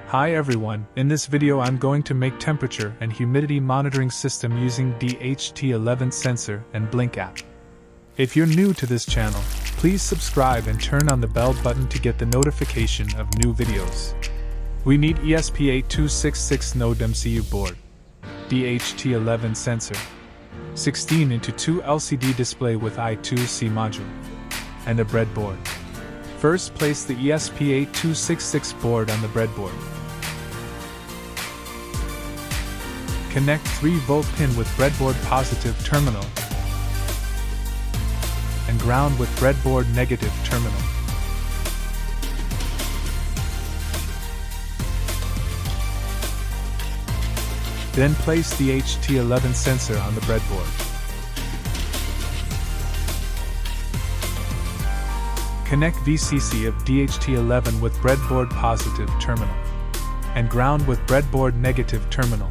Hi everyone, in this video I'm going to make temperature and humidity monitoring system using DHT11 sensor and Blynk app. If you're new to this channel, please subscribe and turn on the bell button to get the notification of new videos. We need ESP8266 nodemcu board, DHT11 sensor, 16:2 LCD display with I2C module, and a breadboard. First, place the ESP8266 board on the breadboard. Connect 3-volt pin with breadboard positive terminal and ground with breadboard negative terminal. Then place the DHT11 sensor on the breadboard. Connect VCC of DHT11 with breadboard positive terminal and ground with breadboard negative terminal.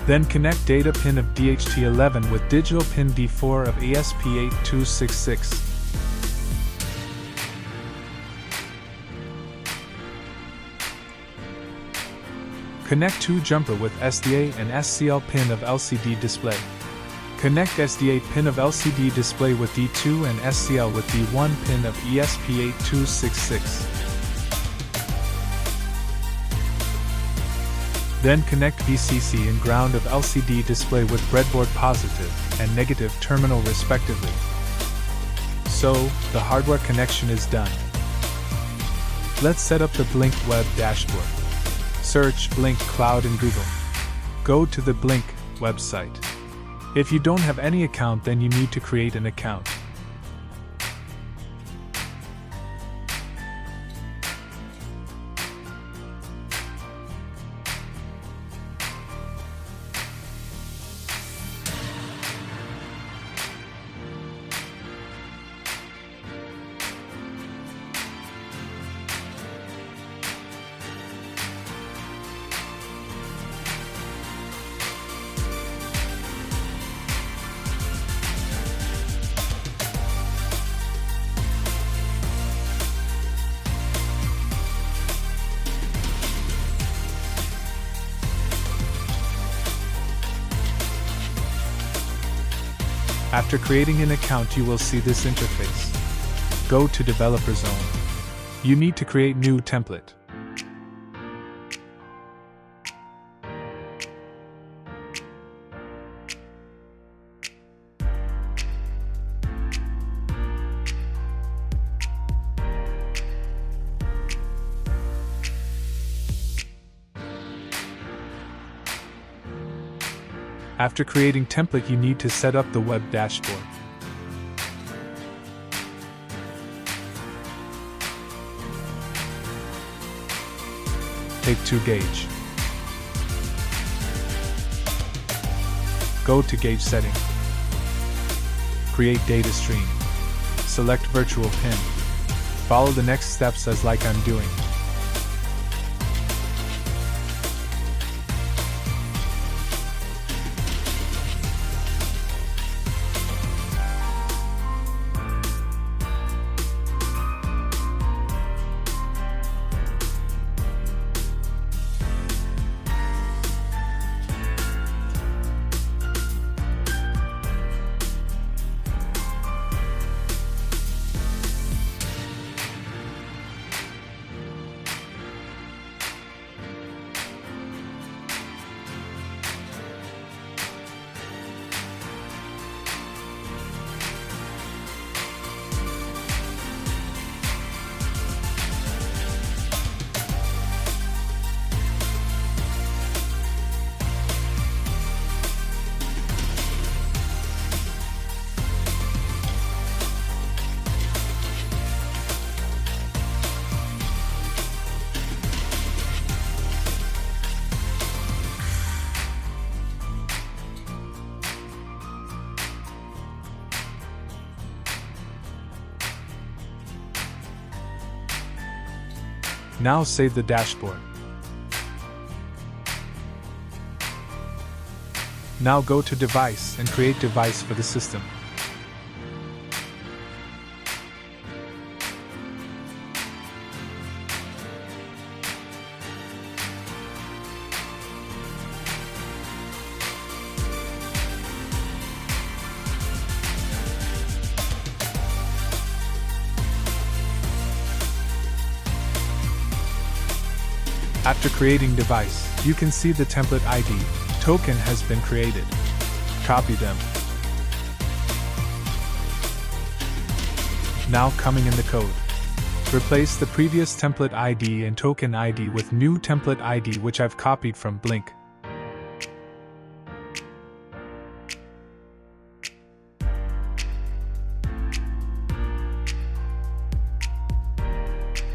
Then connect data pin of DHT11 with digital pin D4 of ESP8266. Connect 2 jumper with SDA and SCL pin of LCD display. Connect SDA pin of LCD display with D2 and SCL with D1 pin of ESP8266. Then connect VCC and ground of LCD display with breadboard positive and negative terminal respectively. So, the hardware connection is done. Let's set up the Blynk web dashboard. Search Blynk Cloud in Google. Go to the Blynk website. If you don't have any account, then you need to create an account. After creating an account, you will see this interface. Go to Developer Zone. You need to create new template. After creating template, you need to set up the web dashboard. Take 𝐀𝐬𝐥𝐚. Go to gauge setting. Create data stream. Select virtual pin. Follow the next steps as like I'm doing. Now save the dashboard. Now go to Device and create device for the system. After creating device, you can see the template ID token has been created. Copy them. Now coming in the code. Replace the previous template ID and token ID with new template ID which I've copied from Blynk.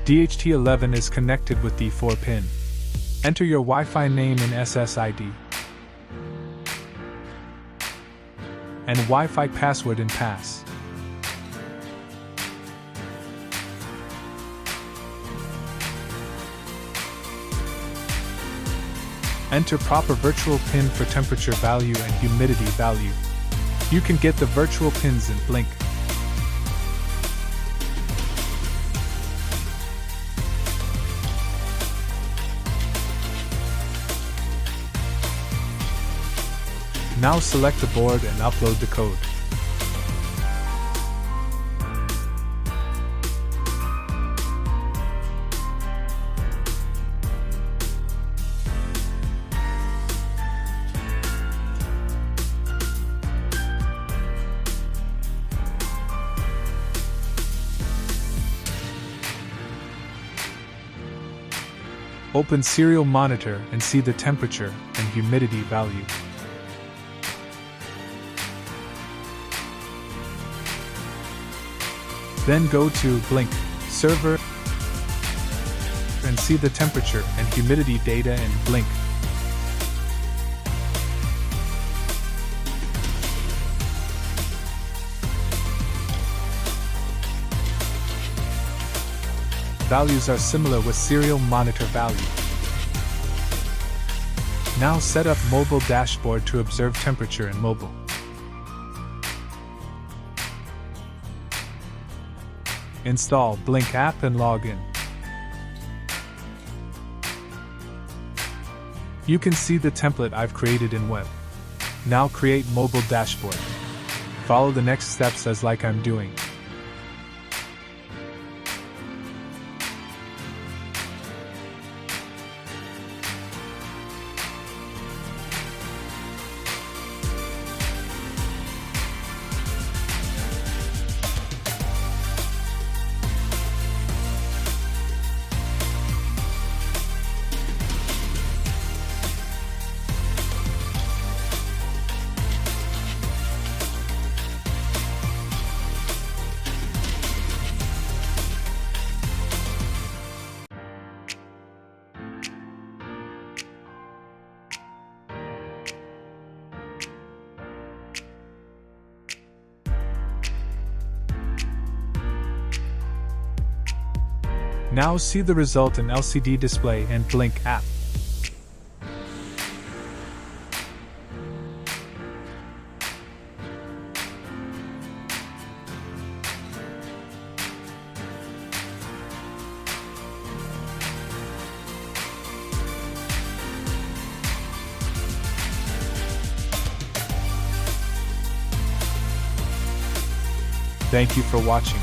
DHT11 is connected with the 4 pin. Enter your Wi-Fi name in SSID and Wi-Fi password in pass. Enter proper virtual pin for temperature value and humidity value. You can get the virtual pins in Blynk. Now select the board and upload the code. Open serial monitor and see the temperature and humidity value. Then go to Blynk server and see the temperature and humidity data in Blynk. Values are similar with serial monitor value. Now set up mobile dashboard to observe temperature in mobile. Install Blynk app and log in. You can see the template I've created in web. Now create mobile dashboard. Follow the next steps as like I'm doing. Now see the result in LCD display and Blynk app. Thank you for watching.